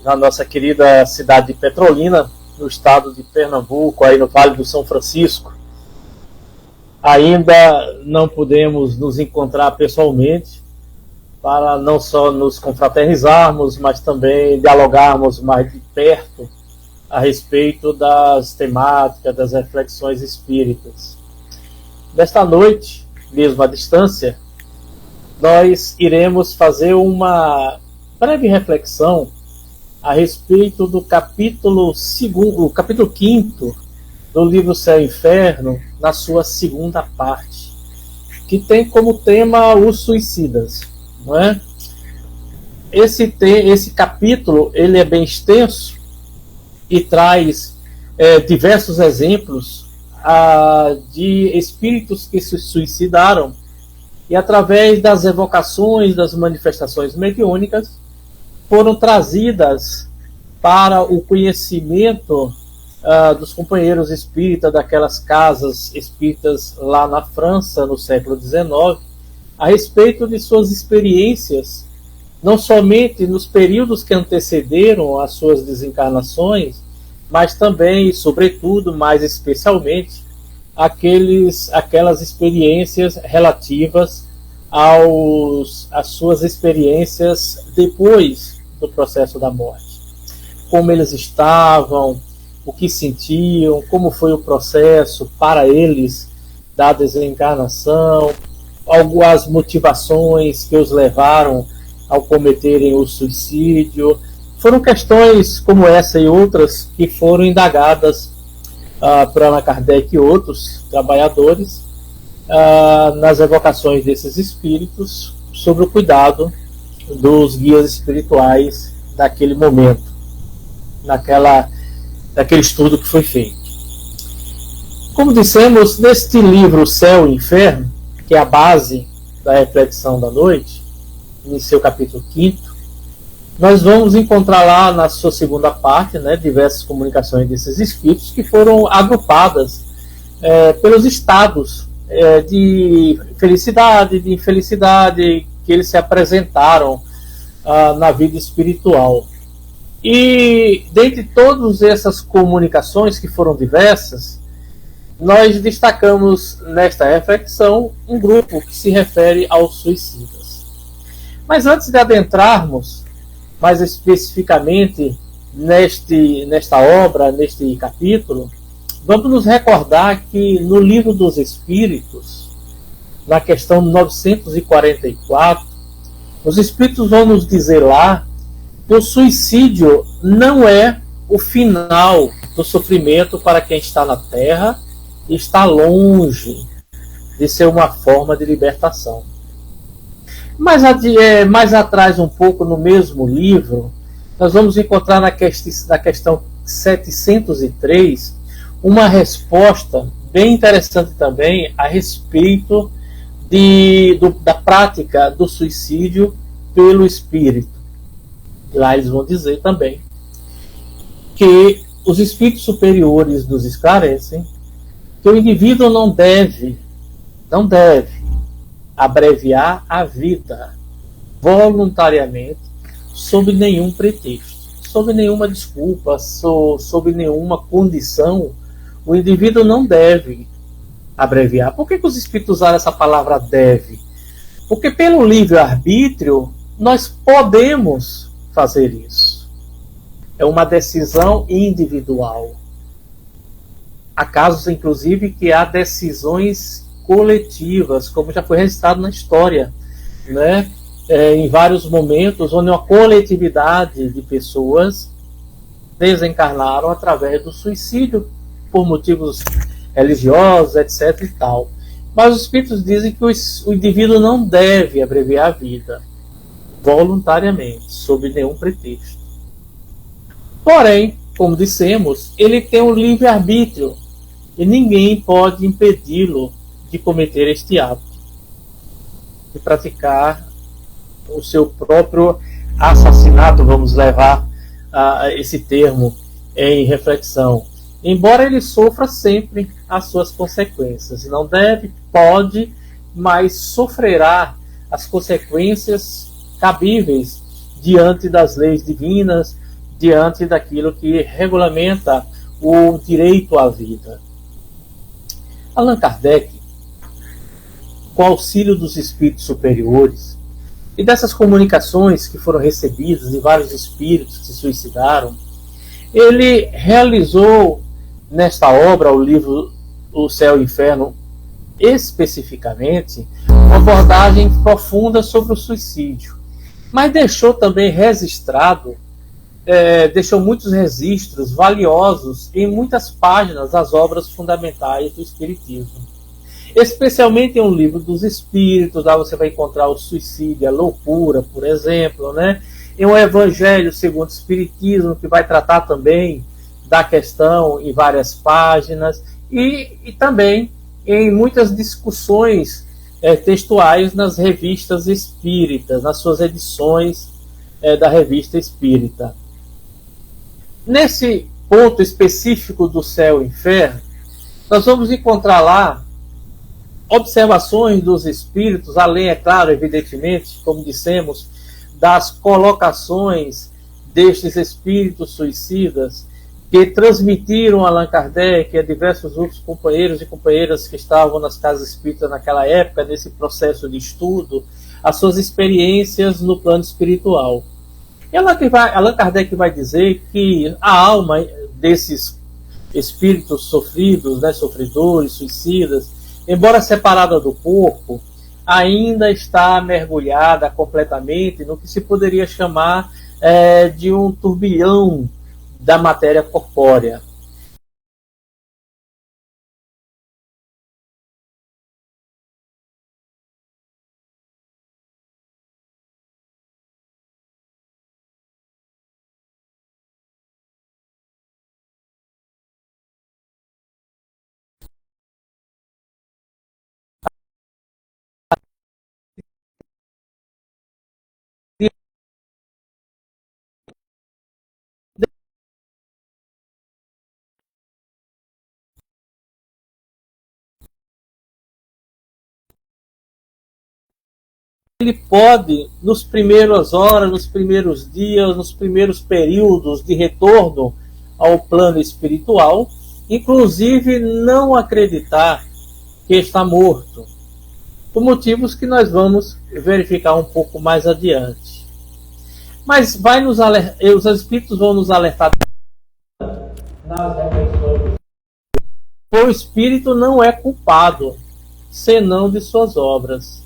na nossa querida cidade de Petrolina, no estado de Pernambuco, aí no Vale do São Francisco. Ainda não podemos nos encontrar pessoalmente para não só nos confraternizarmos, mas também dialogarmos mais de perto a respeito das temáticas, das reflexões espíritas. Nesta noite, mesmo à distância, nós iremos fazer uma breve reflexão a respeito do capítulo 5 do livro Céu e Inferno, na sua segunda parte, que tem como tema os suicidas, não é? Esse capítulo ele é bem extenso e traz diversos exemplos de espíritos que se suicidaram, e através das evocações, das manifestações mediúnicas, foram trazidas para o conhecimento dos companheiros espíritas daquelas casas espíritas lá na França, no século XIX, a respeito de suas experiências, não somente nos períodos que antecederam as suas desencarnações, mas também, e sobretudo, mais especialmente, aquelas experiências relativas às suas experiências depois do processo da morte. Como eles estavam, o que sentiam, como foi o processo para eles da desencarnação, algumas motivações que os levaram ao cometerem o suicídio. Foram questões como essa e outras que foram indagadas por Allan Kardec e outros trabalhadores nas evocações desses espíritos sobre o cuidado dos guias espirituais daquele momento, daquele estudo que foi feito. Como dissemos, neste livro Céu e Inferno, que é a base da reflexão da noite, em seu capítulo 5, nós vamos encontrar lá na sua segunda parte, diversas comunicações desses espíritos que foram agrupadas pelos estados de felicidade, de infelicidade que eles se apresentaram na vida espiritual. E dentre todas essas comunicações, que foram diversas, nós destacamos nesta reflexão um grupo que se refere aos suicidas. Mas antes de adentrarmos mais especificamente nesta obra, neste capítulo, vamos nos recordar que no Livro dos Espíritos, na questão 944, os Espíritos vão nos dizer lá que o suicídio não é o final do sofrimento para quem está na Terra e está longe de ser uma forma de libertação. Mais atrás, um pouco no mesmo livro, nós vamos encontrar na questão 703 uma resposta bem interessante também a respeito da prática do suicídio pelo espírito. Lá eles vão dizer também que os espíritos superiores nos esclarecem que o indivíduo não deve abreviar a vida voluntariamente sob nenhum pretexto, sob nenhuma desculpa, sob nenhuma condição. O indivíduo não deve abreviar. Por que os espíritos usaram essa palavra deve? Porque pelo livre-arbítrio nós podemos fazer isso. É uma decisão individual. Há casos, inclusive, que há decisões coletivas, como já foi registrado na história, em vários momentos, onde uma coletividade de pessoas desencarnaram através do suicídio, por motivos religiosos, etc. e tal. Mas os espíritos dizem que o indivíduo não deve abreviar a vida voluntariamente, sob nenhum pretexto. Porém, como dissemos, ele tem um livre-arbítrio e ninguém pode impedi-lo de cometer este ato, de praticar o seu próprio assassinato, vamos levar esse termo em reflexão. Embora ele sofra sempre as suas consequências. Não deve, pode, mas sofrerá as consequências cabíveis diante das leis divinas, diante daquilo que regulamenta o direito à vida. Allan Kardec, com auxílio dos espíritos superiores e dessas comunicações que foram recebidas de vários espíritos que se suicidaram, ele realizou nesta obra, o livro O Céu e o Inferno, especificamente, uma abordagem profunda sobre o suicídio, mas deixou também registrado, deixou muitos registros valiosos em muitas páginas das obras fundamentais do Espiritismo. Especialmente em um livro dos Espíritos, lá você vai encontrar o suicídio, a loucura, por exemplo, né? Em um Evangelho segundo o Espiritismo, que vai tratar também da questão em várias páginas, e também em muitas discussões textuais nas revistas espíritas, nas suas edições da revista espírita. Nesse ponto específico do céu e inferno, nós vamos encontrar lá observações dos espíritos, além, é claro, evidentemente, como dissemos, das colocações destes espíritos suicidas que transmitiram a Allan Kardec e a diversos outros companheiros e companheiras que estavam nas casas espíritas naquela época, nesse processo de estudo, as suas experiências no plano espiritual. E Allan Kardec vai dizer que a alma desses espíritos sofridos, né, sofredores, suicidas, embora separada do corpo, ainda está mergulhada completamente no que se poderia chamar de um turbilhão da matéria corpórea. Ele pode, nos primeiras horas, nos primeiros dias, nos primeiros períodos de retorno ao plano espiritual, inclusive não acreditar que está morto, por motivos que nós vamos verificar um pouco mais adiante. Mas os espíritos vão nos alertar nas reflexões. O espírito não é culpado, senão de suas obras.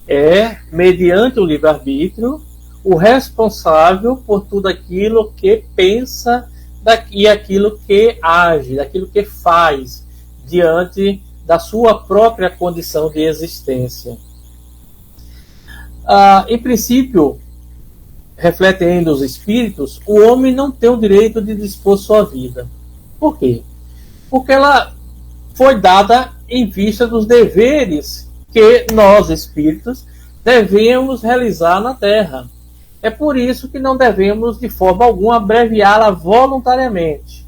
É, mediante o livre-arbítrio, o responsável por tudo aquilo que pensa e aquilo que age, daquilo que faz diante da sua própria condição de existência. Em princípio, refletem ainda os espíritos, o homem não tem o direito de dispor sua vida. Por quê? Porque ela foi dada em vista dos deveres que nós, espíritos, devemos realizar na Terra. É por isso que não devemos, de forma alguma, abreviá-la voluntariamente.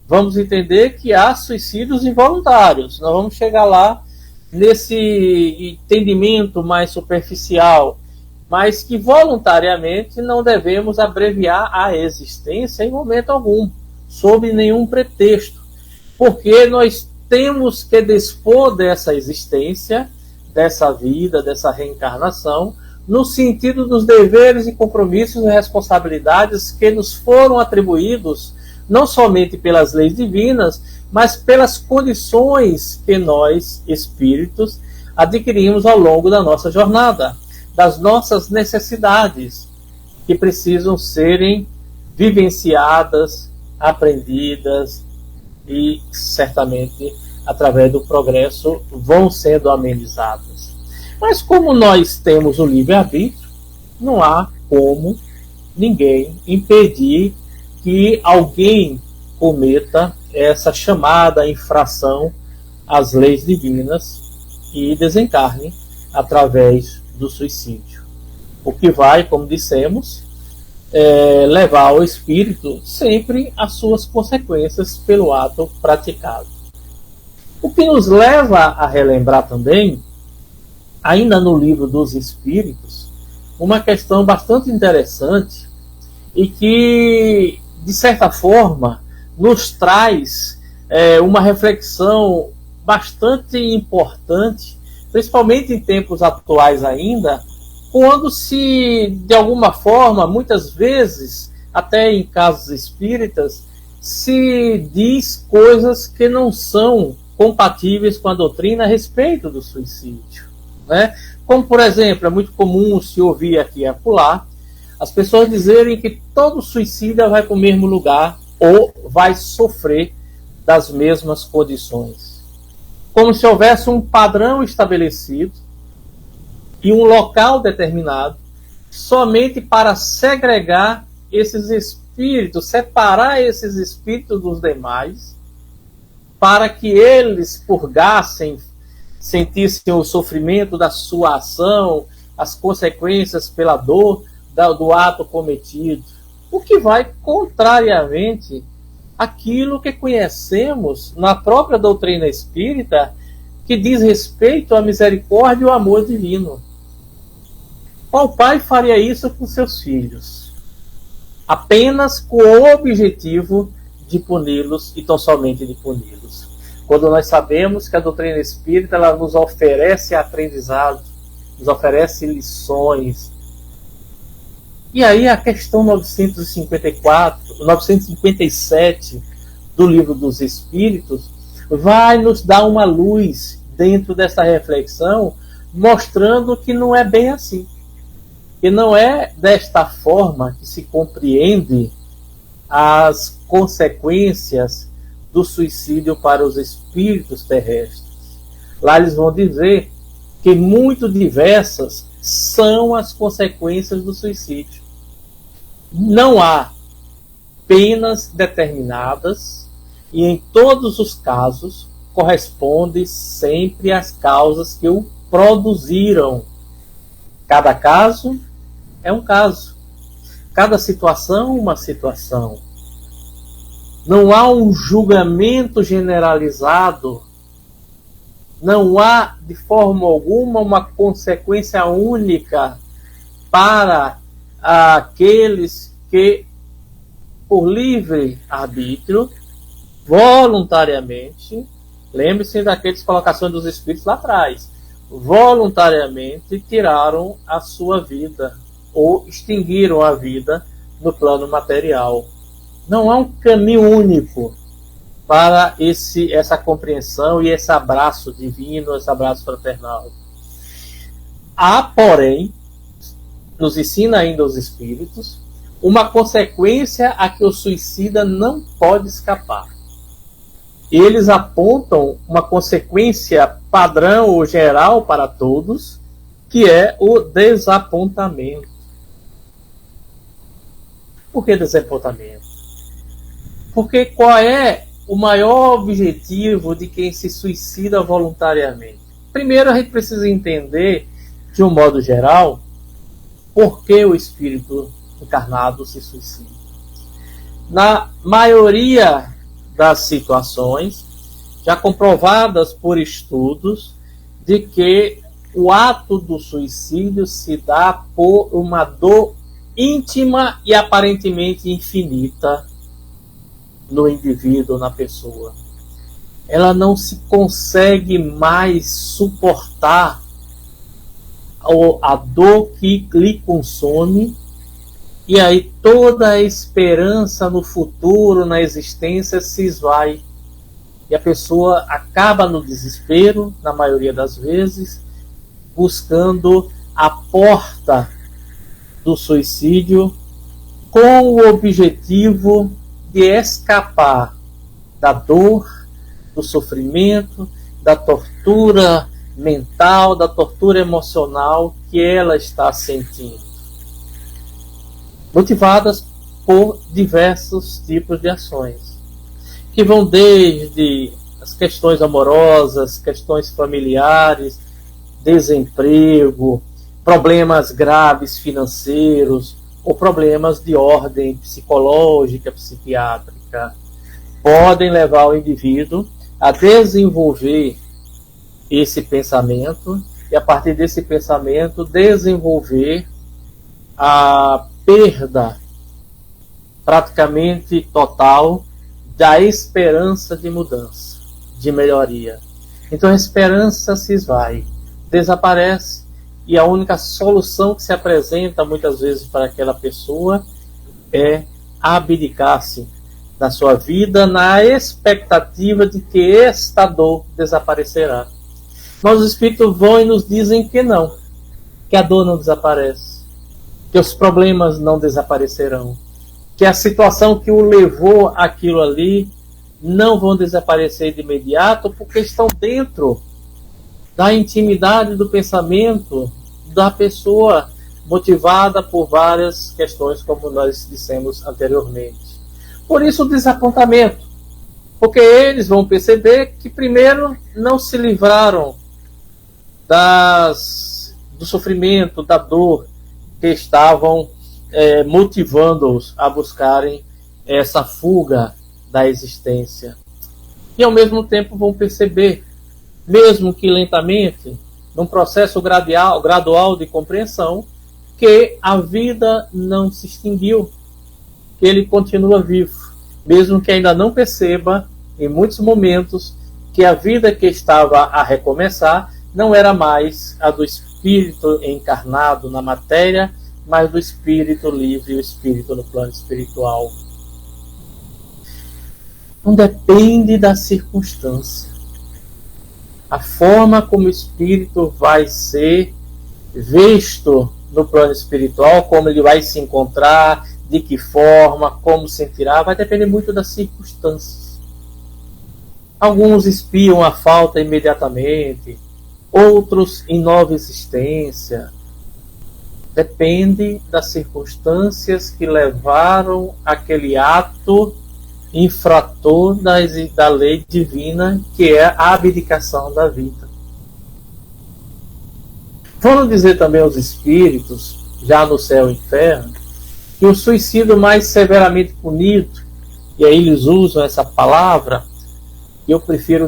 Vamos entender que há suicídios involuntários. Nós vamos chegar lá nesse entendimento mais superficial, mas que voluntariamente não devemos abreviar a existência em momento algum, sob nenhum pretexto, porque nós temos que dispor dessa existência, dessa vida, dessa reencarnação, no sentido dos deveres e compromissos e responsabilidades que nos foram atribuídos, não somente pelas leis divinas, mas pelas condições que nós, espíritos, adquirimos ao longo da nossa jornada, das nossas necessidades, que precisam serem vivenciadas, aprendidas, e certamente através do progresso vão sendo amenizadas. Mas como nós temos o livre-arbítrio, não há como ninguém impedir que alguém cometa essa chamada infração às leis divinas e desencarne através do suicídio. O que vai, como dissemos, levar ao espírito sempre as suas consequências pelo ato praticado. O que nos leva a relembrar também, ainda no livro dos Espíritos, uma questão bastante interessante e que, de certa forma, nos traz uma reflexão bastante importante, principalmente em tempos atuais ainda, quando se, de alguma forma, muitas vezes, até em casos espíritas, se diz coisas que não são compatíveis com a doutrina a respeito do suicídio, né? Como, por exemplo, é muito comum se ouvir aqui e acolá as pessoas dizerem que todo suicida vai para o mesmo lugar ou vai sofrer das mesmas condições. Como se houvesse um padrão estabelecido e um local determinado somente para segregar esses espíritos, separar esses espíritos dos demais, para que eles purgassem, sentissem o sofrimento da sua ação, as consequências pela dor do ato cometido, o que vai contrariamente àquilo que conhecemos na própria doutrina espírita, que diz respeito à misericórdia e ao amor divino. Qual pai faria isso com seus filhos? Apenas com o objetivo de puni-los e tão somente de puni-los. Quando nós sabemos que a doutrina espírita ela nos oferece aprendizado, nos oferece lições. E aí a questão 957 do Livro dos Espíritos vai nos dar uma luz dentro dessa reflexão, mostrando que não é bem assim. Que não é desta forma que se compreende as consequências do suicídio para os espíritos terrestres. Lá eles vão dizer que muito diversas são as consequências do suicídio. Não há penas determinadas e em todos os casos corresponde sempre às causas que o produziram. Cada caso é um caso. Cada situação, uma situação. Não há um julgamento generalizado. Não há, de forma alguma, uma consequência única para aqueles que, por livre arbítrio, voluntariamente, lembre-se daquelas colocações dos Espíritos lá atrás, voluntariamente tiraram a sua vida ou extinguiram a vida no plano material. Não há um caminho único para essa compreensão e esse abraço divino, esse abraço fraternal. Há, porém, nos ensina ainda os Espíritos, uma consequência a que o suicida não pode escapar. Eles apontam uma consequência padrão ou geral para todos, que é o desapontamento. Por que desapontamento? Porque qual é o maior objetivo de quem se suicida voluntariamente? Primeiro, a gente precisa entender, de um modo geral, por que o espírito encarnado se suicida. Na maioria das situações, já comprovadas por estudos, de que o ato do suicídio se dá por uma dor íntima e aparentemente infinita no indivíduo, na pessoa. Ela não se consegue mais suportar a dor que lhe consome, e aí toda a esperança no futuro, na existência, se esvai. E a pessoa acaba no desespero, na maioria das vezes, buscando a porta do suicídio com o objetivo de escapar da dor, do sofrimento, da tortura mental, da tortura emocional que ela está sentindo. Motivadas por diversos tipos de ações, que vão desde as questões amorosas, questões familiares, desemprego, problemas graves financeiros, ou problemas de ordem psicológica, psiquiátrica, podem levar o indivíduo a desenvolver esse pensamento e, a partir desse pensamento, desenvolver a perda praticamente total da esperança de mudança, de melhoria. Então a esperança se esvai, desaparece, e a única solução que se apresenta muitas vezes para aquela pessoa é abdicar-se da sua vida na expectativa de que esta dor desaparecerá. Mas os espíritos vão e nos dizem que não, que a dor não desaparece, que os problemas não desaparecerão, que a situação que o levou àquilo ali não vão desaparecer de imediato, porque estão dentro da intimidade do pensamento da pessoa, motivada por várias questões, como nós dissemos anteriormente. Por isso o desapontamento, porque eles vão perceber que primeiro não se livraram do sofrimento, da dor que estavam motivando-os a buscarem essa fuga da existência. E ao mesmo tempo vão perceber, mesmo que lentamente, num processo gradual de compreensão, que a vida não se extinguiu, que ele continua vivo, mesmo que ainda não perceba, em muitos momentos, que a vida que estava a recomeçar não era mais a do espírito encarnado na matéria, mas do espírito livre, o espírito no plano espiritual. Não depende da circunstância. A forma como o espírito vai ser visto no plano espiritual, como ele vai se encontrar, de que forma, como sentirá, vai depender muito das circunstâncias. Alguns espiam a falta imediatamente, outros em nova existência. Depende das circunstâncias que levaram aquele ato infrator da lei divina, que é a abdicação da vida. Vamos dizer também aos espíritos, já no céu e inferno, que o suicídio mais severamente punido, e aí eles usam essa palavra, que eu prefiro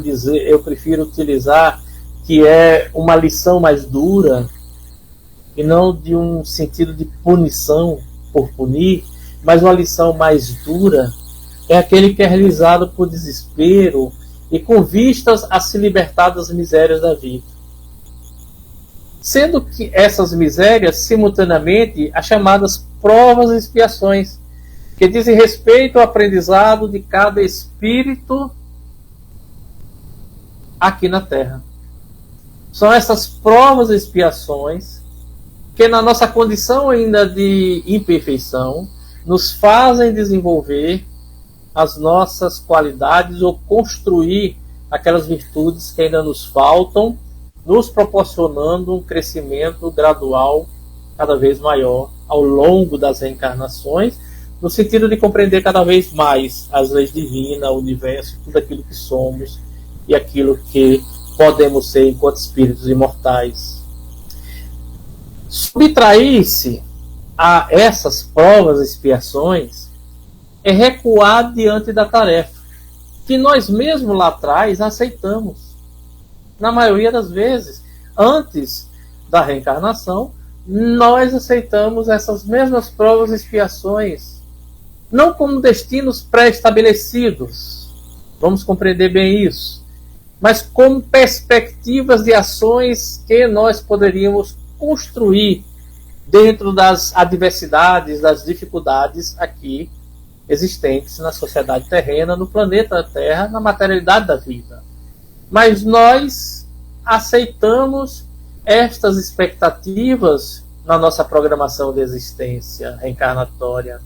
utilizar, que é uma lição mais dura, e não de um sentido de punição por punir, mas uma lição mais dura, é aquele que é realizado por desespero e com vistas a se libertar das misérias da vida. Sendo que essas misérias, simultaneamente, as chamadas provas e expiações, que dizem respeito ao aprendizado de cada espírito aqui na Terra. São essas provas e expiações que, na nossa condição ainda de imperfeição, nos fazem desenvolver as nossas qualidades ou construir aquelas virtudes que ainda nos faltam, nos proporcionando um crescimento gradual cada vez maior ao longo das reencarnações, no sentido de compreender cada vez mais as leis divinas, o universo, tudo aquilo que somos e aquilo que podemos ser enquanto espíritos imortais. Subtrair-se a essas provas e expiações é recuar diante da tarefa que nós mesmos lá atrás aceitamos. Na maioria das vezes, antes da reencarnação, nós aceitamos essas mesmas provas e expiações, não como destinos pré-estabelecidos, vamos compreender bem isso, mas como perspectivas de ações que nós poderíamos construir dentro das adversidades, das dificuldades aqui existentes na sociedade terrena, no planeta Terra, na materialidade da vida. Mas nós aceitamos estas expectativas na nossa programação de existência reencarnatória.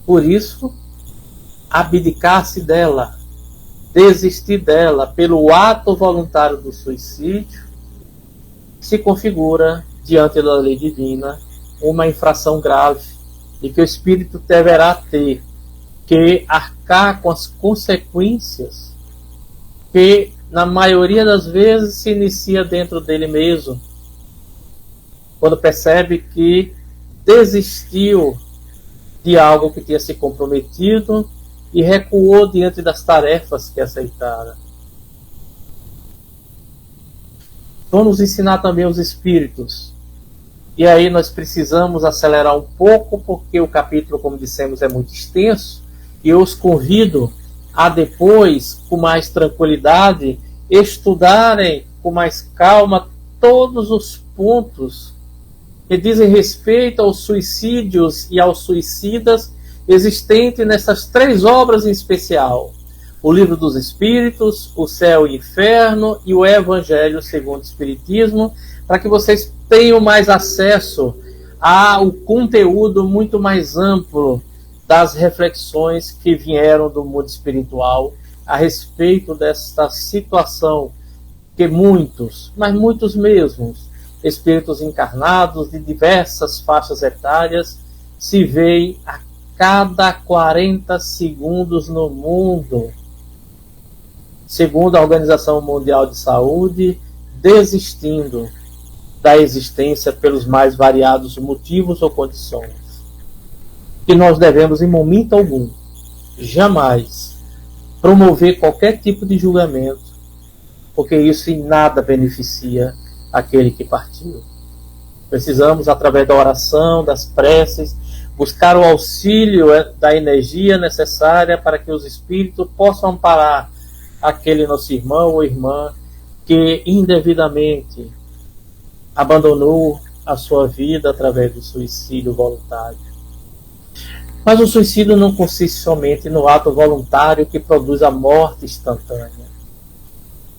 Por isso, abdicar-se dela, desistir dela pelo ato voluntário do suicídio, se configura, diante da lei divina, uma infração grave, e que o espírito deverá ter que arcar com as consequências que, na maioria das vezes, se inicia dentro dele mesmo, quando percebe que desistiu de algo que tinha se comprometido e recuou diante das tarefas que aceitara. Vamos ensinar também os espíritos E aí nós precisamos acelerar um pouco, porque o capítulo, como dissemos, é muito extenso, e eu os convido a depois, com mais tranquilidade, estudarem com mais calma todos os pontos que dizem respeito aos suicídios e aos suicidas existentes nessas 3 obras em especial: o Livro dos Espíritos, o Céu e o Inferno e o Evangelho segundo o Espiritismo, para que vocês tenham mais acesso ao conteúdo muito mais amplo das reflexões que vieram do mundo espiritual a respeito desta situação que muitos, mas muitos mesmos, espíritos encarnados de diversas faixas etárias se veem a cada 40 segundos no mundo, segundo a Organização Mundial de Saúde, desistindo da existência pelos mais variados motivos ou condições. Que nós devemos, em momento algum, jamais promover qualquer tipo de julgamento, porque isso em nada beneficia aquele que partiu. Precisamos, através da oração, das preces, buscar o auxílio da energia necessária para que os espíritos possam amparar aquele nosso irmão ou irmã que indevidamente abandonou a sua vida através do suicídio voluntário. Mas o suicídio não consiste somente no ato voluntário que produz a morte instantânea.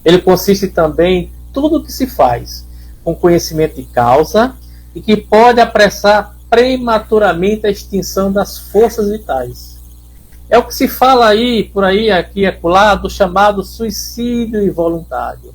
Ele consiste também em tudo que se faz com conhecimento de causa e que pode apressar prematuramente a extinção das forças vitais. É o que se fala aí, por aí, aqui e acolá, do chamado suicídio involuntário,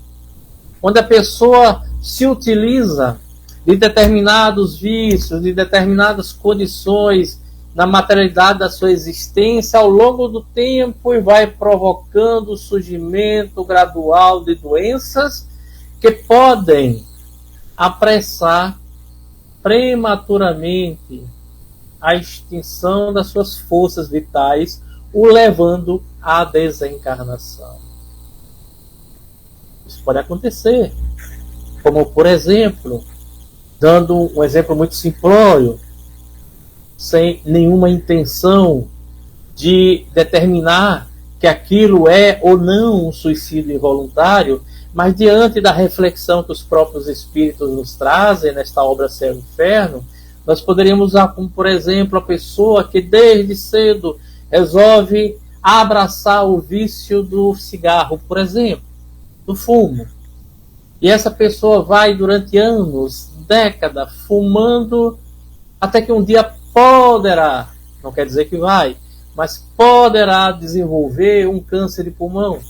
onde a pessoa se utiliza de determinados vícios, de determinadas condições na materialidade da sua existência ao longo do tempo e vai provocando o surgimento gradual de doenças que podem apressar prematuramente a extinção das suas forças vitais, o levando à desencarnação. Isso pode acontecer, como por exemplo, dando um exemplo muito simplório, sem nenhuma intenção de determinar que aquilo é ou não um suicídio involuntário, mas diante da reflexão que os próprios espíritos nos trazem nesta obra Céu e Inferno, nós poderíamos usar como, por exemplo, a pessoa que desde cedo resolve abraçar o vício do cigarro, por exemplo, do fumo. E essa pessoa vai durante anos, décadas, fumando, até que um dia poderá, não quer dizer que vai, mas poderá desenvolver um câncer de pulmão,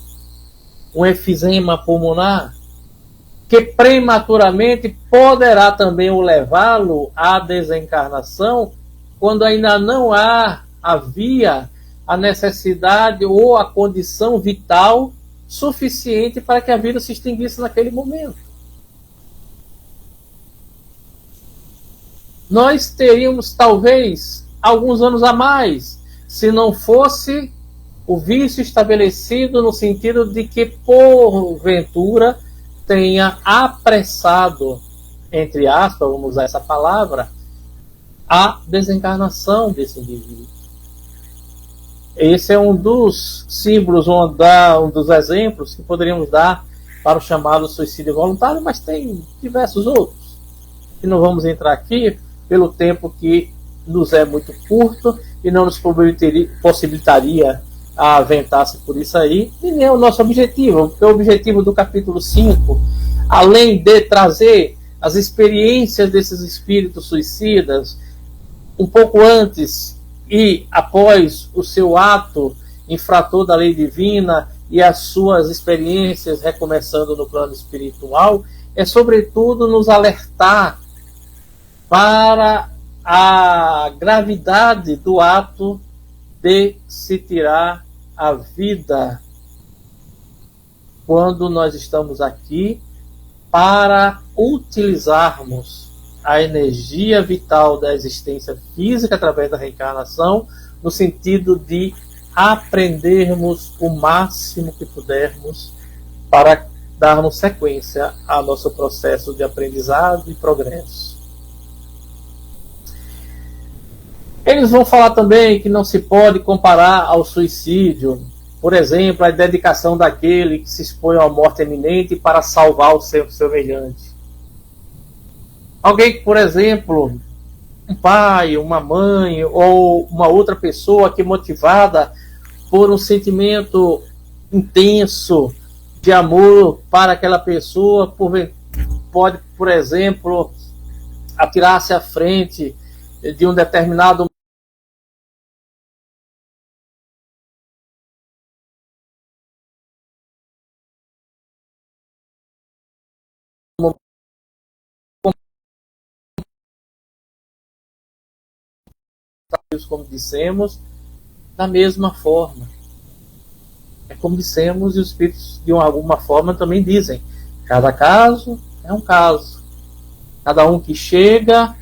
um efizema pulmonar, que prematuramente poderá também o levá-lo à desencarnação, quando ainda não havia a necessidade ou a condição vital suficiente para que a vida se extinguisse naquele momento. Nós teríamos talvez alguns anos a mais, se não fosse o vício estabelecido no sentido de que, porventura, tenha apressado, entre aspas, vamos usar essa palavra, a desencarnação desse indivíduo. Esse é um dos símbolos, um dos exemplos que poderíamos dar para o chamado suicídio voluntário, mas tem diversos outros, que não vamos entrar aqui pelo tempo que nos é muito curto e não nos possibilitaria a aventar-se por isso aí, e nem é o nosso objetivo, porque o objetivo do capítulo 5, além de trazer as experiências desses espíritos suicidas, um pouco antes e após o seu ato infrator da lei divina e as suas experiências recomeçando no plano espiritual, é sobretudo nos alertar para a gravidade do ato de se tirar a vida quando nós estamos aqui para utilizarmos a energia vital da existência física através da reencarnação, no sentido de aprendermos o máximo que pudermos para darmos sequência ao nosso processo de aprendizado e progresso. Eles vão falar também que não se pode comparar ao suicídio, por exemplo, a dedicação daquele que se expõe à morte iminente para salvar o seu semelhante. Alguém que, por exemplo, um pai, uma mãe ou uma outra pessoa que é motivada por um sentimento intenso de amor para aquela pessoa, pode, por exemplo, atirar-se à frente de um determinado como dissemos, da mesma forma. É como dissemos, e os espíritos de alguma forma também dizem, cada caso é um caso. Cada um que chega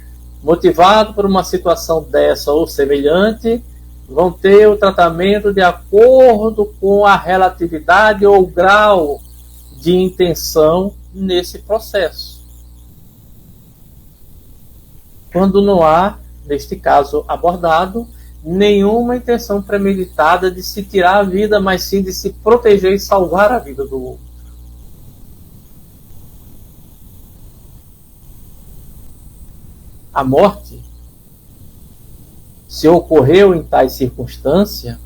motivado por uma situação dessa ou semelhante vão ter o tratamento de acordo com a relatividade ou grau de intenção nesse processo. Quando não há, neste caso abordado, nenhuma intenção premeditada de se tirar a vida, mas sim de se proteger e salvar a vida do outro. A morte, se ocorreu em tais circunstância,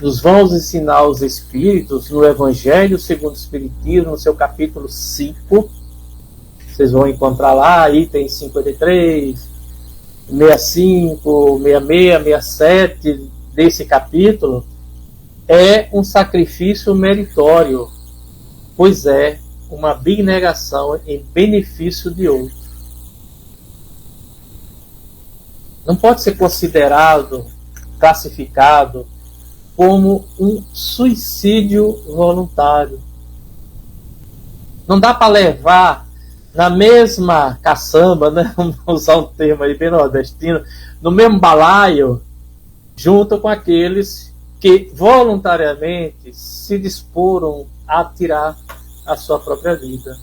nos vão ensinar os Espíritos no Evangelho segundo o Espiritismo, no seu capítulo 5, vocês vão encontrar lá, itens 53, 65, 66, 67 desse capítulo, é um sacrifício meritório, pois é uma abnegação em benefício de outro. Não pode ser considerado, classificado como um suicídio voluntário. Não dá para levar na mesma caçamba, né? Vamos usar um termo aí bem nordestino, no mesmo balaio, junto com aqueles que voluntariamente se disporam a tirar a sua própria vida.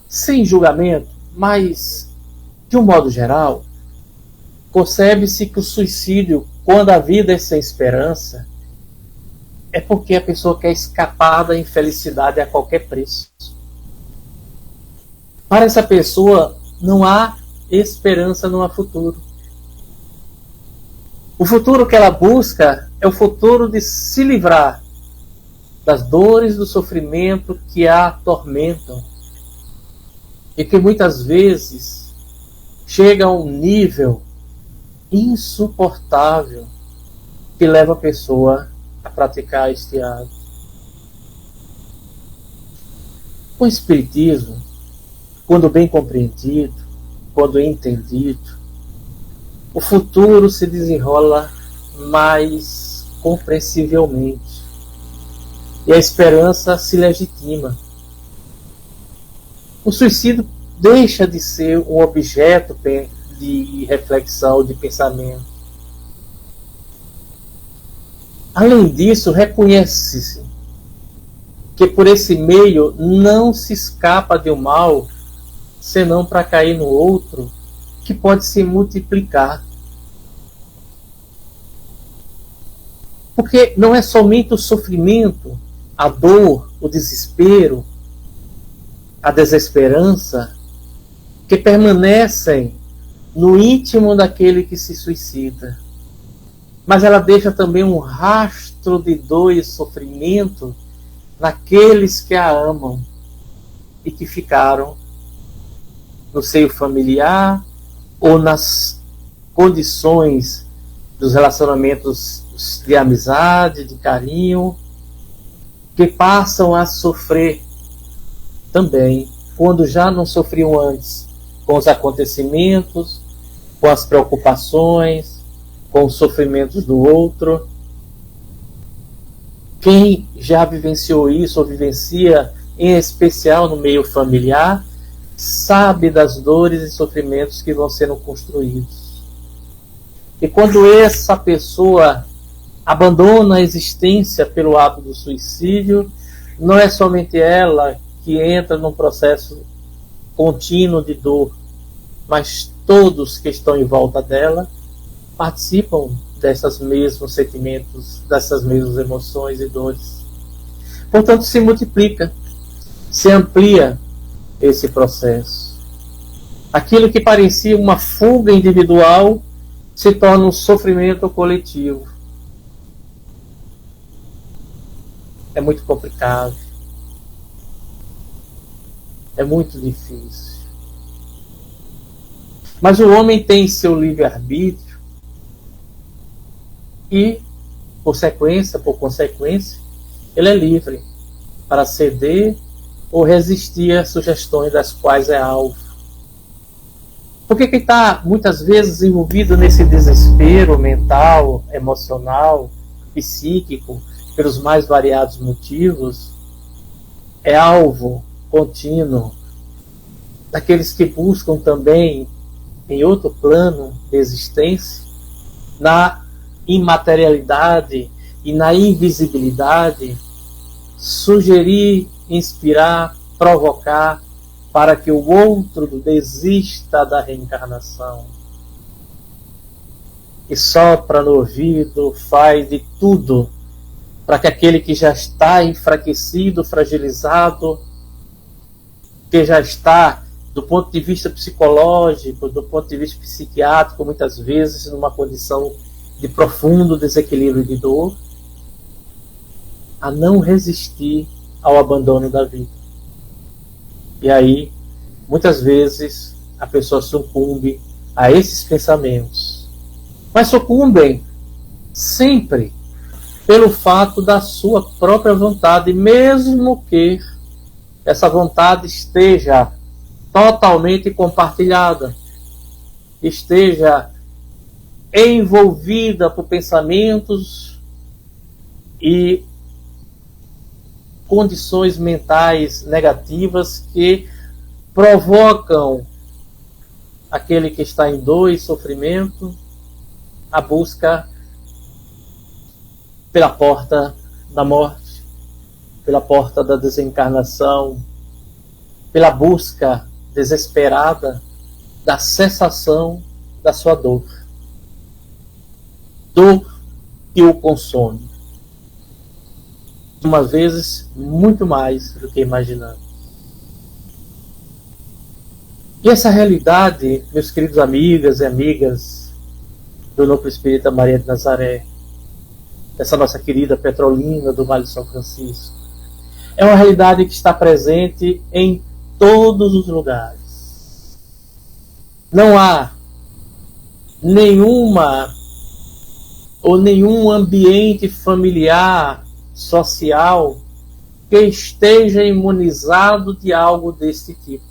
Sem julgamento, mas de um modo geral, concebe-se que o suicídio, quando a vida é sem esperança, é porque a pessoa quer escapar da infelicidade a qualquer preço. Para essa pessoa, não há esperança, não há futuro. O futuro que ela busca é o futuro de se livrar das dores, do sofrimento que a atormentam e que muitas vezes chega a um nível insuportável que leva a pessoa a praticar este ato. O Espiritismo, quando bem compreendido, quando entendido, o futuro se desenrola mais compreensivelmente e a esperança se legitima. O suicídio deixa de ser um objeto de reflexão, de pensamento. Além disso, reconhece-se que por esse meio não se escapa de um mal, senão para cair no outro, que pode se multiplicar. Porque não é somente o sofrimento, a dor, o desespero, a desesperança, que permanecem no íntimo daquele que se suicida. Mas ela deixa também um rastro de dor e sofrimento naqueles que a amam e que ficaram no seio familiar ou nas condições dos relacionamentos de amizade, de carinho, que passam a sofrer também, quando já não sofriam antes, com os acontecimentos, com as preocupações, com os sofrimentos do outro. Quem já vivenciou isso ou vivencia, em especial no meio familiar, sabe das dores e sofrimentos que vão sendo construídos. E quando essa pessoa abandona a existência pelo ato do suicídio, não é somente ela que entra num processo contínuo de dor, mas todos que estão em volta dela participam desses mesmos sentimentos, dessas mesmas emoções e dores. Portanto, se multiplica, se amplia esse processo. Aquilo que parecia uma fuga individual se torna um sofrimento coletivo. É muito complicado. É muito difícil. Mas o homem tem seu livre-arbítrio e, por consequência, ele é livre para ceder ou resistir às sugestões das quais é alvo. Porque quem está muitas vezes envolvido nesse desespero mental, emocional, psíquico, pelos mais variados motivos, é alvo contínuo daqueles que buscam também, em outro plano de existência, na imaterialidade e na invisibilidade, sugerir, inspirar, provocar para que o outro desista da reencarnação. E sopra no ouvido, faz de tudo para que aquele que já está enfraquecido, fragilizado, que já está, do ponto de vista psicológico, do ponto de vista psiquiátrico, muitas vezes numa condição de profundo desequilíbrio de dor, a não resistir ao abandono da vida. E aí, muitas vezes, a pessoa sucumbe a esses pensamentos. Mas sucumbem sempre pelo fato da sua própria vontade, mesmo que essa vontade esteja totalmente compartilhada, esteja envolvida por pensamentos e condições mentais negativas que provocam aquele que está em dor e sofrimento a busca pela porta da morte, pela porta da desencarnação, pela busca desesperada da cessação da sua dor. Dor que o consome. Umas vezes, muito mais do que imaginamos. E essa realidade, meus queridos amigas e amigas do Núcleo Espírita Maria de Nazaré, essa nossa querida Petrolina do Vale de São Francisco, é uma realidade que está presente em todos os lugares. Não há nenhuma ou nenhum ambiente familiar, social, que esteja imunizado de algo desse tipo.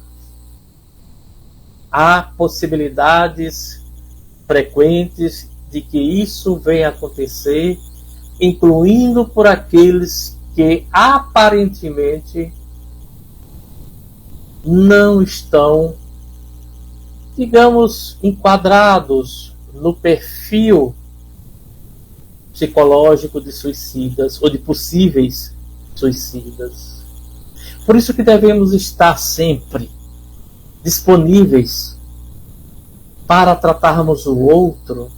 Há possibilidades frequentes de que isso venha a acontecer, incluindo por aqueles que aparentemente não estão, digamos, enquadrados no perfil psicológico de suicidas ou de possíveis suicidas. Por isso que devemos estar sempre disponíveis para tratarmos o outro,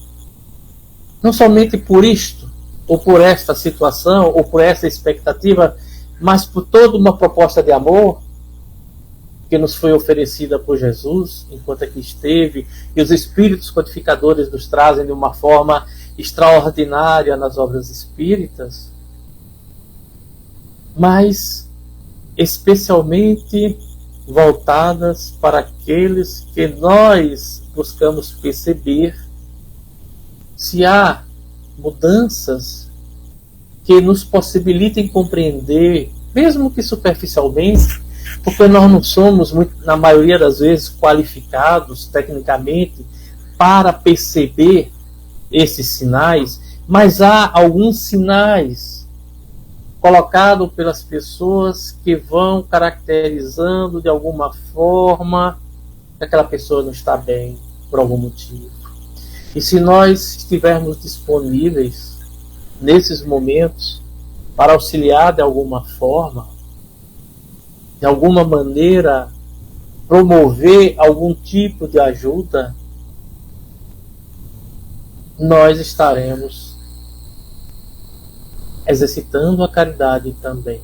não somente por isto, ou por esta situação, ou por essa expectativa, mas por toda uma proposta de amor que nos foi oferecida por Jesus, enquanto aqui esteve, e os Espíritos codificadores nos trazem de uma forma extraordinária nas obras espíritas, mas especialmente voltadas para aqueles que nós buscamos perceber se há mudanças que nos possibilitem compreender, mesmo que superficialmente, porque nós não somos, na maioria das vezes, qualificados tecnicamente para perceber esses sinais, mas há alguns sinais colocados pelas pessoas que vão caracterizando de alguma forma que aquela pessoa não está bem por algum motivo. E se nós estivermos disponíveis nesses momentos para auxiliar de alguma forma, de alguma maneira, promover algum tipo de ajuda, nós estaremos exercitando a caridade também,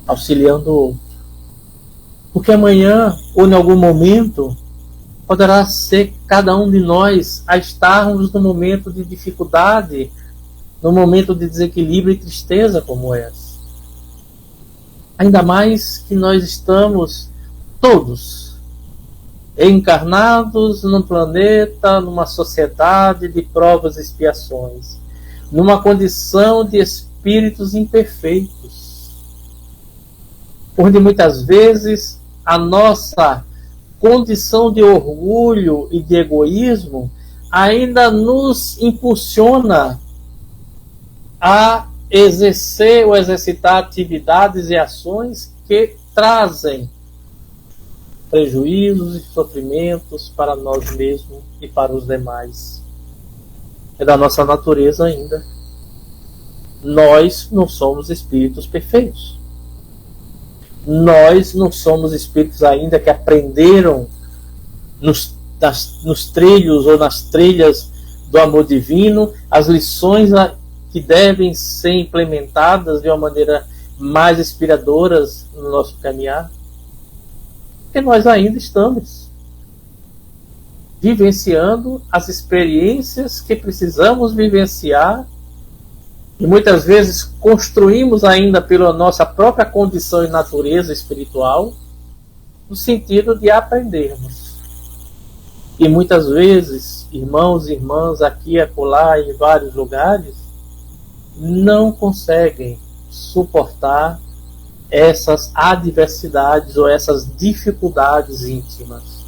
auxiliando o outro. Porque amanhã, ou em algum momento, poderá ser cada um de nós a estarmos no momento de dificuldade, no momento de desequilíbrio e tristeza como essa. Ainda mais que nós estamos todos encarnados num planeta, numa sociedade de provas e expiações, numa condição de espíritos imperfeitos, onde muitas vezes a nossa condição de orgulho e de egoísmo ainda nos impulsiona a exercer ou exercitar atividades e ações que trazem prejuízos e sofrimentos para nós mesmos e para os demais. É da nossa natureza ainda. Nós não somos espíritos perfeitos. Nós não somos espíritos ainda que aprenderam nos trilhos ou nas trilhas do amor divino as lições que devem ser implementadas de uma maneira mais inspiradora no nosso caminhar. Porque nós ainda estamos vivenciando as experiências que precisamos vivenciar e muitas vezes construímos ainda pela nossa própria condição e natureza espiritual no sentido de aprendermos. E muitas vezes, irmãos e irmãs aqui e acolá em vários lugares, não conseguem suportar essas adversidades ou essas dificuldades íntimas.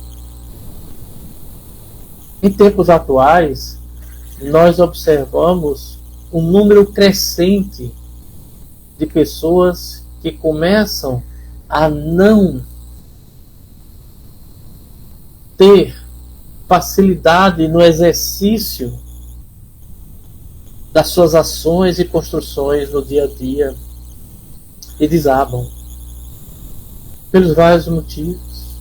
Em tempos atuais, nós observamos um número crescente de pessoas que começam a não ter facilidade no exercício das suas ações e construções no dia a dia e desabam pelos vários motivos,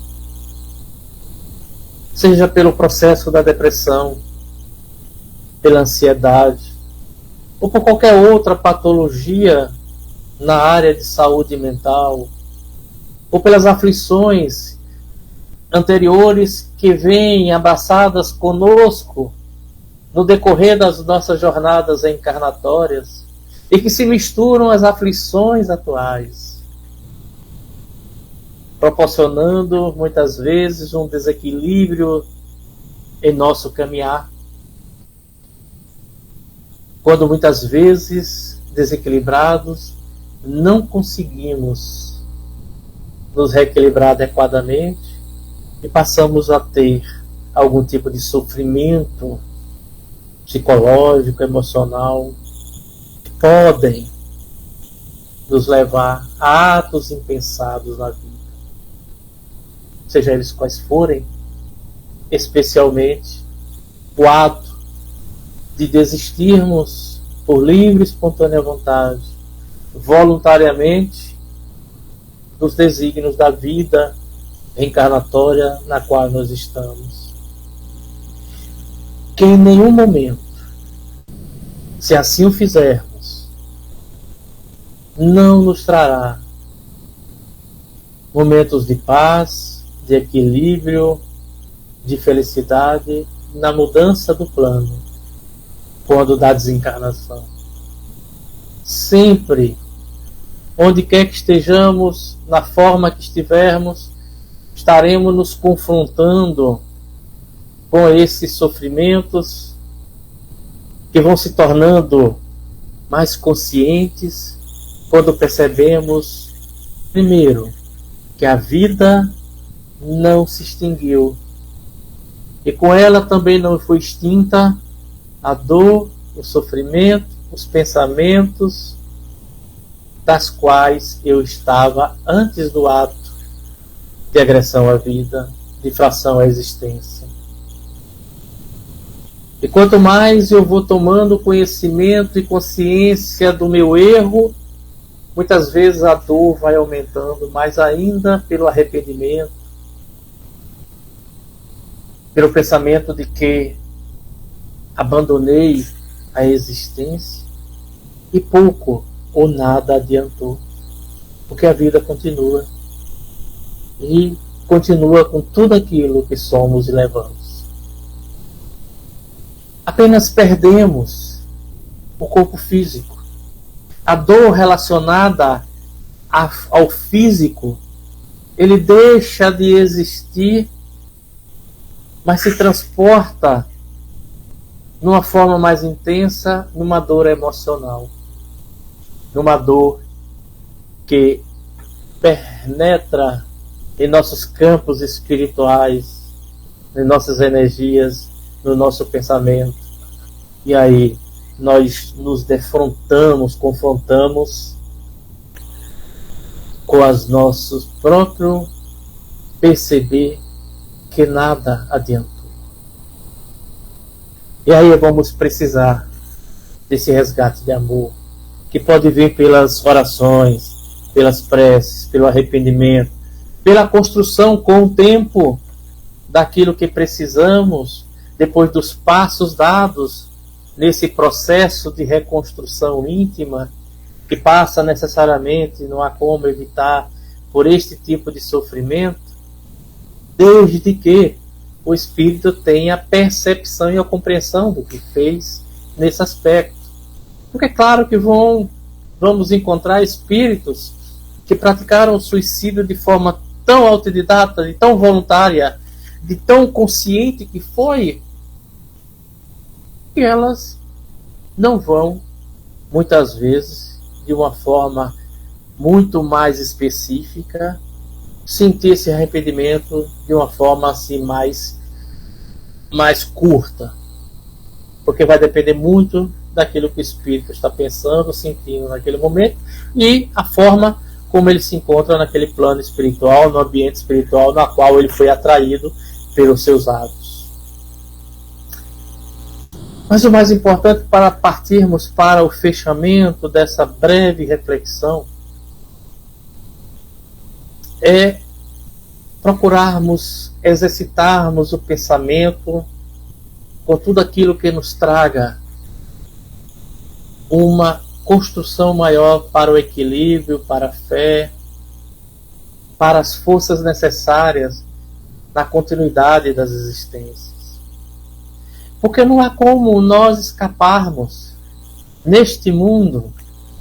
seja pelo processo da depressão, pela ansiedade ou por qualquer outra patologia na área de saúde mental, ou pelas aflições anteriores que vêm abraçadas conosco no decorrer das nossas jornadas encarnatórias e que se misturam às aflições atuais, proporcionando muitas vezes um desequilíbrio em nosso caminhar, quando muitas vezes desequilibrados não conseguimos nos reequilibrar adequadamente e passamos a ter algum tipo de sofrimento psicológico, emocional, que podem nos levar a atos impensados na vida, seja eles quais forem, especialmente o ato de desistirmos por livre e espontânea vontade, voluntariamente, dos desígnios da vida reencarnatória na qual nós estamos. Que em nenhum momento, se assim o fizermos, não nos trará momentos de paz, de equilíbrio, de felicidade na mudança do plano, quando da desencarnação. Sempre, onde quer que estejamos, na forma que estivermos, estaremos nos confrontando com esses sofrimentos que vão se tornando mais conscientes quando percebemos, primeiro, que a vida não se extinguiu e com ela também não foi extinta a dor, o sofrimento, os pensamentos das quais eu estava antes do ato de agressão à vida, de infração à existência. E quanto mais eu vou tomando conhecimento e consciência do meu erro, Muitas vezes a dor vai aumentando, mas ainda pelo arrependimento, pelo pensamento de que abandonei a existência e pouco ou nada adiantou, porque a vida continua e continua com tudo aquilo que somos e levamos. Apenas perdemos o corpo físico. A dor relacionada ao físico, ele deixa de existir, mas se transporta numa forma mais intensa, numa dor emocional, numa dor que penetra em nossos campos espirituais, em nossas energias, no nosso pensamento. E aí nós nos defrontamos, confrontamos com os nossos próprios perceber que nada adiantou. E aí vamos precisar desse resgate de amor, que pode vir pelas orações, pelas preces, pelo arrependimento, pela construção com o tempo daquilo que precisamos, depois dos passos dados nesse processo de reconstrução íntima, que passa necessariamente, não há como evitar, por este tipo de sofrimento, desde que o espírito tenha a percepção e a compreensão do que fez nesse aspecto. Porque é claro que vamos encontrar espíritos que praticaram o suicídio de forma tão autodidata, de tão voluntária, de tão consciente que foi, que elas não vão, muitas vezes, de uma forma muito mais específica, sentir esse arrependimento de uma forma assim mais curta, porque vai depender muito daquilo que o espírito está pensando, sentindo naquele momento e a forma como ele se encontra naquele plano espiritual, no ambiente espiritual na qual ele foi atraído pelos seus atos. Mas o mais importante, para partirmos para o fechamento dessa breve reflexão, é procurarmos exercitarmos o pensamento com tudo aquilo que nos traga uma construção maior para o equilíbrio, para a fé, para as forças necessárias na continuidade das existências. Porque não há como nós escaparmos neste mundo,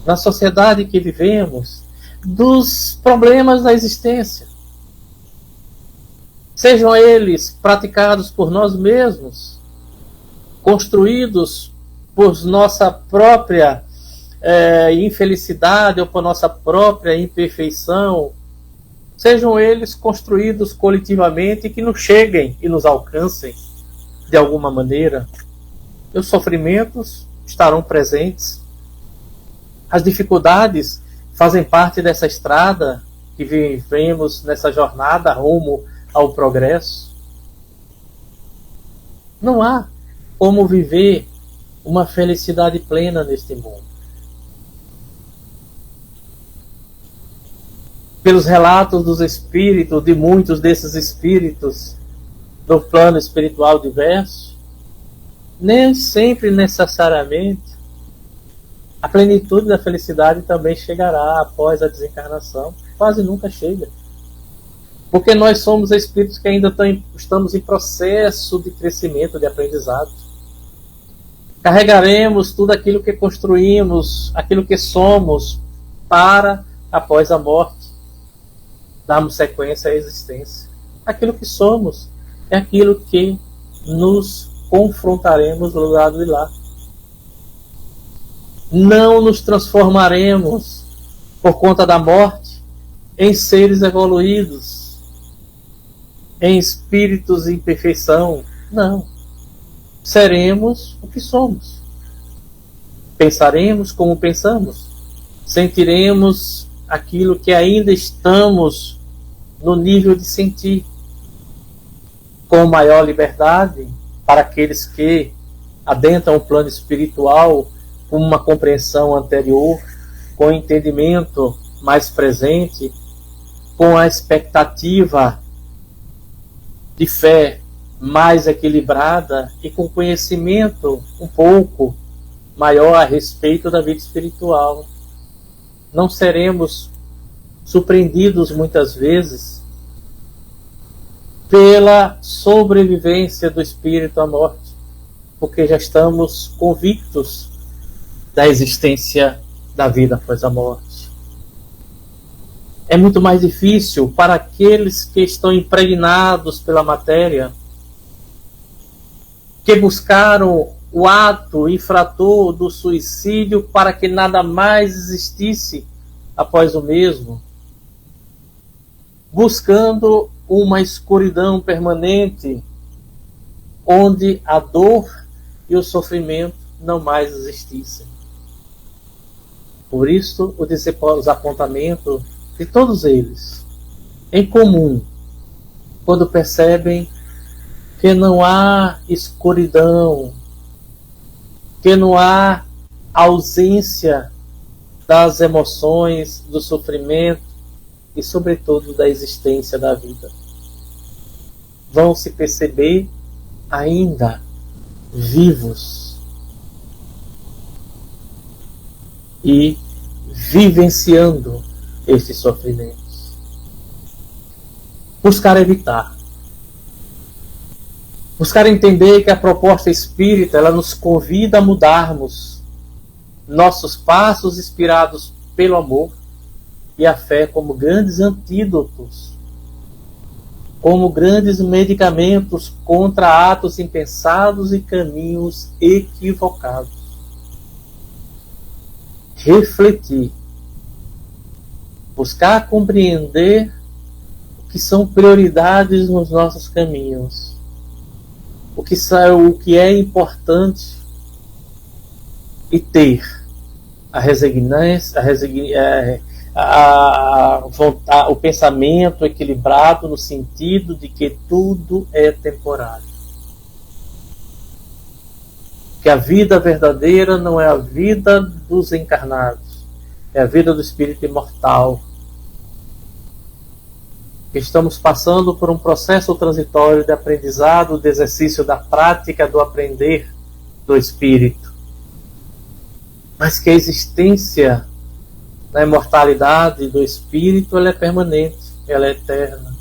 na sociedade que vivemos, dos problemas da existência. Sejam eles praticados por nós mesmos, construídos por nossa própria infelicidade ou por nossa própria imperfeição, sejam eles construídos coletivamente e que nos cheguem e nos alcancem de alguma maneira. Os sofrimentos estarão presentes. As dificuldades fazem parte dessa estrada que vivemos nessa jornada rumo ao progresso. Não há como viver uma felicidade plena neste mundo. Pelos relatos dos espíritos, de muitos desses espíritos do plano espiritual diverso, nem sempre necessariamente a plenitude da felicidade também chegará após a desencarnação. Quase nunca chega. Porque nós somos espíritos que ainda estamos em processo de crescimento, de aprendizado. Carregaremos tudo aquilo que construímos, aquilo que somos, para, após a morte, darmos sequência à existência. Aquilo que somos é aquilo que nos confrontaremos no lado de lá. Não nos transformaremos, por conta da morte, em seres evoluídos, em espíritos em perfeição. Não. Seremos o que somos. Pensaremos como pensamos. Sentiremos aquilo que ainda estamos no nível de sentir, com maior liberdade para aqueles que adentram o plano espiritual com uma compreensão anterior, com entendimento mais presente, com a expectativa de fé mais equilibrada e com conhecimento um pouco maior a respeito da vida espiritual. Não seremos surpreendidos muitas vezes pela sobrevivência do espírito à morte, porque já estamos convictos da existência da vida após a morte. É muito mais difícil para aqueles que estão impregnados pela matéria, que buscaram o ato infrator do suicídio para que nada mais existisse após o mesmo, buscando uma escuridão permanente, onde a dor e o sofrimento não mais existissem. Por isso, o desapontamento de todos eles, em comum, quando percebem que não há escuridão, que não há ausência das emoções, do sofrimento e, sobretudo, da existência da vida. Vão se perceber ainda vivos e vivenciando estes sofrimentos. Buscar evitar. Buscar entender que a proposta espírita, ela nos convida a mudarmos nossos passos inspirados pelo amor e a fé como grandes antídotos, como grandes medicamentos contra atos impensados e caminhos equivocados. Refletir. Buscar compreender o que são prioridades nos nossos caminhos. O que é importante e ter a resignância, o pensamento equilibrado no sentido de que tudo é temporário. Que a vida verdadeira não é a vida dos encarnados, é a vida do espírito imortal. Estamos passando por um processo transitório de aprendizado, de exercício da prática do aprender do espírito. Mas que a existência da imortalidade do espírito, ela é permanente, ela é eterna.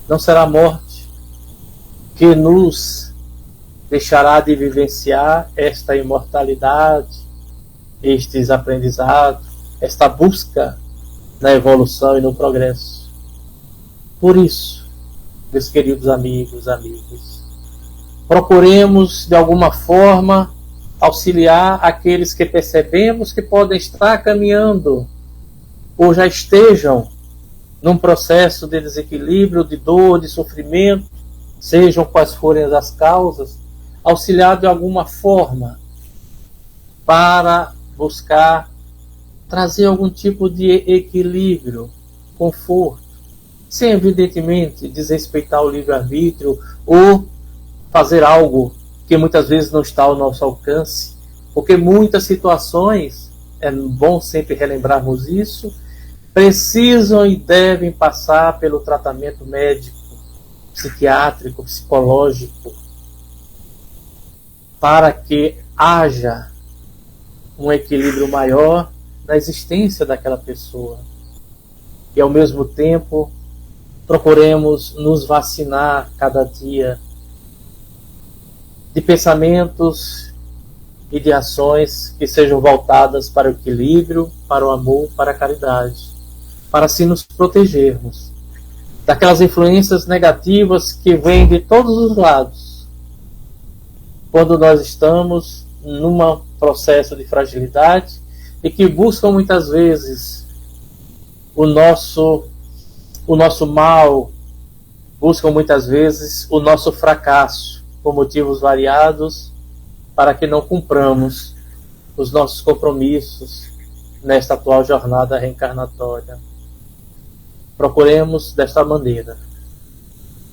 Não será a morte que nos deixará de vivenciar esta imortalidade, estes aprendizados, esta busca na evolução e no progresso. Por isso, meus queridos amigos, procuremos de alguma forma auxiliar aqueles que percebemos que podem estar caminhando ou já estejam num processo de desequilíbrio, de dor, de sofrimento, sejam quais forem as causas, auxiliar de alguma forma para buscar trazer algum tipo de equilíbrio, conforto, sem evidentemente desrespeitar o livre-arbítrio ou fazer algo que muitas vezes não está ao nosso alcance, porque muitas situações, é bom sempre relembrarmos isso, precisam e devem passar pelo tratamento médico, psiquiátrico, psicológico, para que haja um equilíbrio maior na existência daquela pessoa. E ao mesmo tempo, procuremos nos vacinar cada dia de pensamentos e de ações que sejam voltadas para o equilíbrio, para o amor, para a caridade, para assim nos protegermos daquelas influências negativas que vêm de todos os lados, quando nós estamos num processo de fragilidade e que buscam muitas vezes o nosso mal, buscam muitas vezes o nosso fracasso, por motivos variados, para que não cumpramos os nossos compromissos nesta atual jornada reencarnatória. Procuremos desta maneira,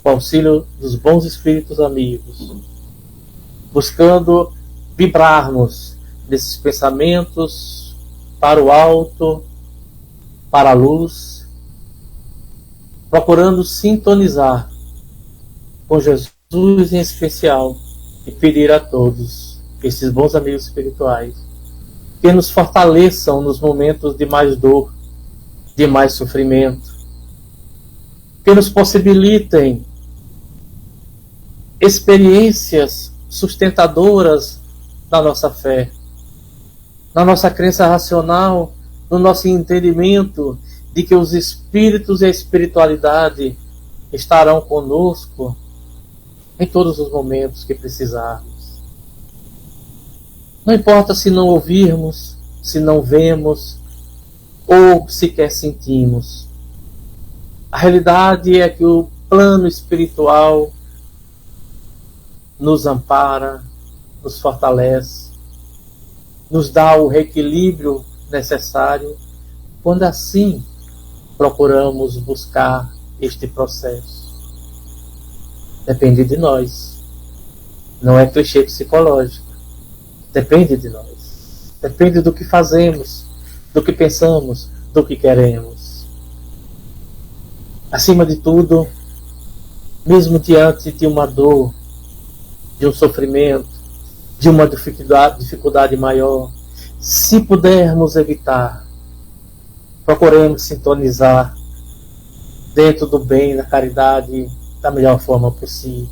com o auxílio dos bons espíritos amigos, buscando vibrarmos desses pensamentos para o alto, para a luz, procurando sintonizar com Jesus em especial e pedir a todos, esses bons amigos espirituais, que nos fortaleçam nos momentos de mais dor, de mais sofrimento, que nos possibilitem experiências sustentadoras da nossa fé, na nossa crença racional, no nosso entendimento de que os espíritos e a espiritualidade estarão conosco em todos os momentos que precisarmos. Não importa se não ouvirmos, se não vemos ou sequer sentimos. A realidade é que o plano espiritual nos ampara, nos fortalece, nos dá o reequilíbrio necessário quando assim procuramos buscar este processo. Depende de nós. Não é clichê psicológico. Depende de nós. Depende do que fazemos, do que pensamos, do que queremos. Acima de tudo, mesmo diante de uma dor, de um sofrimento, de uma dificuldade maior, se pudermos evitar, procuremos sintonizar dentro do bem, da caridade, da melhor forma possível.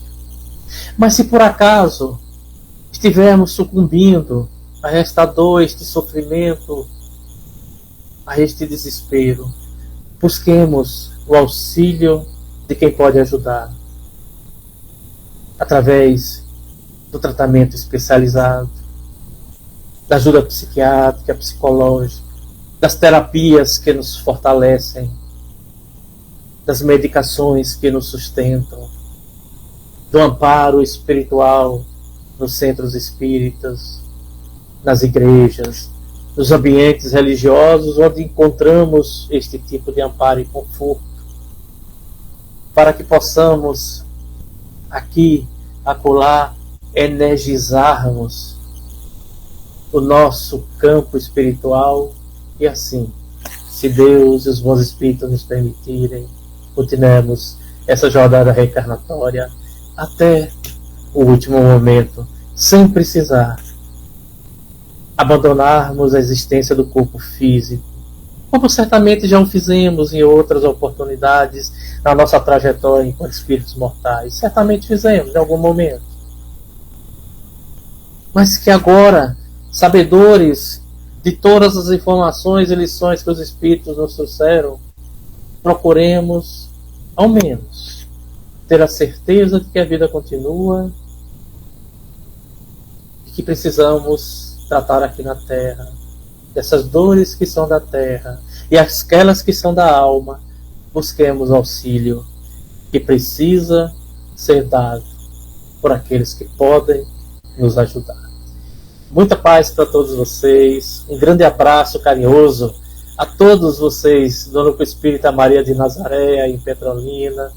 Mas se por acaso estivermos sucumbindo a esta dor, este sofrimento, a este desespero, busquemos o auxílio de quem pode ajudar, através do tratamento especializado, da ajuda psiquiátrica, psicológica, das terapias que nos fortalecem, das medicações que nos sustentam, do amparo espiritual nos centros espíritas, nas igrejas, nos ambientes religiosos onde encontramos este tipo de amparo e conforto, para que possamos aqui, acolá, energizarmos o nosso campo espiritual e assim, se Deus e os bons espíritos nos permitirem, continuemos essa jornada reencarnatória até o último momento, sem precisar abandonarmos a existência do corpo físico, como certamente já o fizemos em outras oportunidades na nossa trajetória enquanto espíritos mortais. Certamente fizemos em algum momento. Mas que agora, sabedores de todas as informações e lições que os espíritos nos trouxeram, procuremos, ao menos, ter a certeza de que a vida continua e que precisamos tratar aqui na Terra dessas dores que são da Terra e aquelas que são da alma. Busquemos auxílio que precisa ser dado por aqueles que podem nos ajudar. Muita paz para todos vocês, um grande abraço carinhoso a todos vocês do Núcleo Espírita Maria de Nazaré, em Petrolina,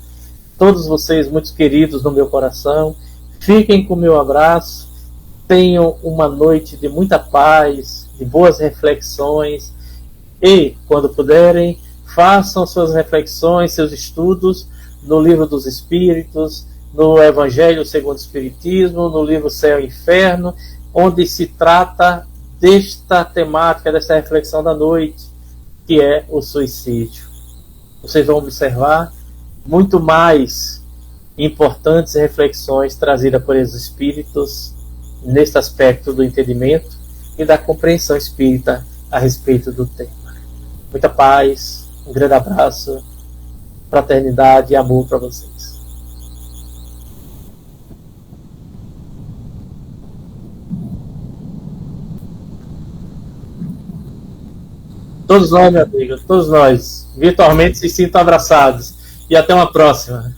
todos vocês muito queridos no meu coração. Fiquem com o meu abraço, tenham uma noite de muita paz, de boas reflexões e, quando puderem, façam suas reflexões, seus estudos no Livro dos Espíritos, no Evangelho segundo o Espiritismo, no livro Céu e Inferno, onde se trata desta temática, desta reflexão da noite, que é o suicídio. Vocês vão observar muito mais importantes reflexões trazidas por esses espíritos neste aspecto do entendimento e da compreensão espírita a respeito do tema. Muita paz, um grande abraço, fraternidade e amor para vocês. Todos nós, meu amigo, todos nós, virtualmente se sintam abraçados. E até uma próxima.